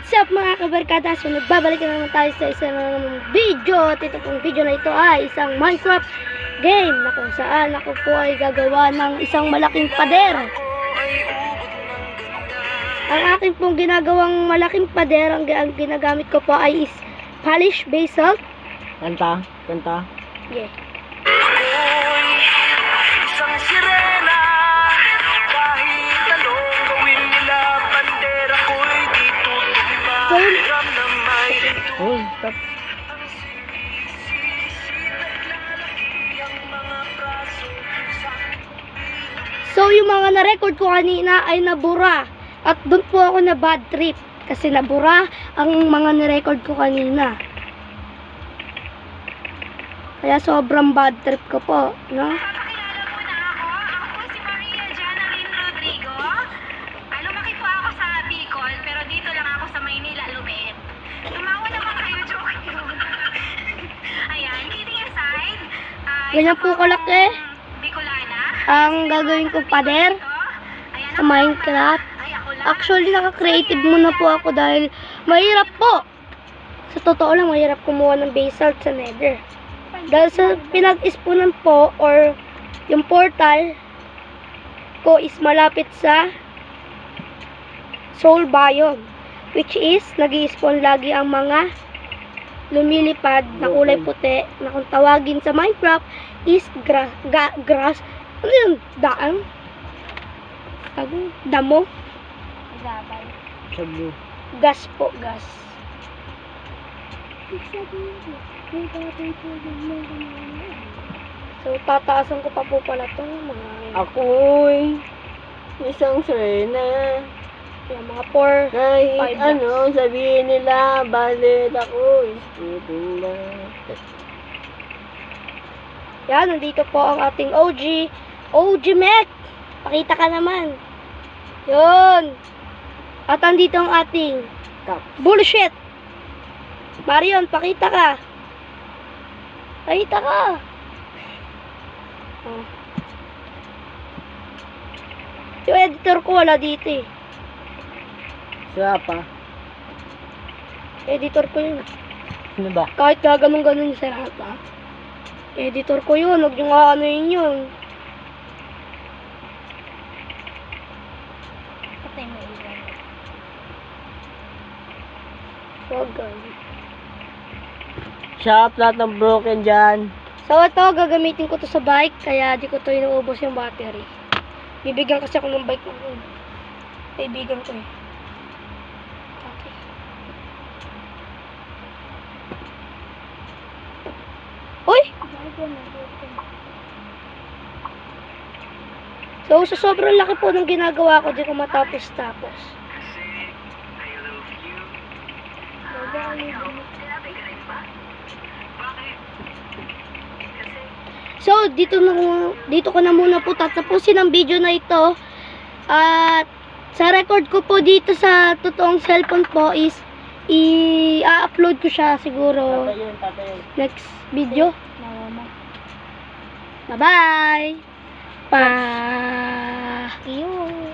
What's up mga kabarkada? So nagbabalik na naman tayo sa isang video. At ito pong video na ito ay isang Minecraft game na kung saan ako po ay gagawa ng isang malaking pader. Ang aking pong ginagawang malaking pader, ang ginagamit ko po ay is polished basalt. Kanta? Yeah. Isang sirena, kahit anong gawin nila, bandera ko'y dito tumahiram na may Oh, stop. So yung mga na-record ko kanina ay nabura. At doon po ako na bad trip. Kasi nabura ang mga na-record ko kanina. Kaya sobrang bad trip ko po, no? Pakilala muna ako. Ako po si Maria Jana Lynn Rodrigo. Lumaki po ako sa Bicol, pero dito lang ako sa Maynila, Lumet. Tumawa naman kayo, joke yun. Ayan, kidding aside. Ganyan po kalaki Bicolana. ang gagawin ko pader Ayan sa Minecraft. Ay, ako lang. Actually, naka-creative muna po ako dahil mahirap po. Sa totoo lang, mahirap kumuha ng basalt sa nether. Dahil sa pinag-ispunan po or yung portal ko is malapit sa soul biome, which is nag-i-spawn lagi ang mga lumilipad na kulay puti na kung tawagin sa Minecraft is grass. Ano yun? Daan? Damo? Sabu. Gas po, gas. So, tataasan ko pa po pala ito. Ako'y isang sirena. Yung mga 4. Kahit Five ano sabihin nila, balit ako isipin lang. Yan, nandito po ang ating OG. OG Mech! Pakita ka naman. Yun. At andito ang ating Kap. bullshit. Marion, pakita ka. Pakita ka. Oh. Yung editor ko wala dito eh. Siya pa. Editor ko yun. Ano ba? Kahit gaganong-ganon yung sarata. Editor ko yun. Huwag yung ano yun. Patay mo ilan. Huwag ganun. Siya, lahat ng broken dyan. So ito, gagamitin ko to sa bike. Kaya di ko to inuubos yung battery. Bibigyan kasi ako ng bike ko. Kaibigan ko eh. Okay. Uy! So, sa sobrang laki po ng ginagawa ko, di ko matapos-tapos. So, dito ko na muna po tatapusin ang video na ito. At sa record ko po dito sa totoong cellphone po is i-upload ko siya siguro Tatay yun. next video. Bye-bye! Pa! Yun.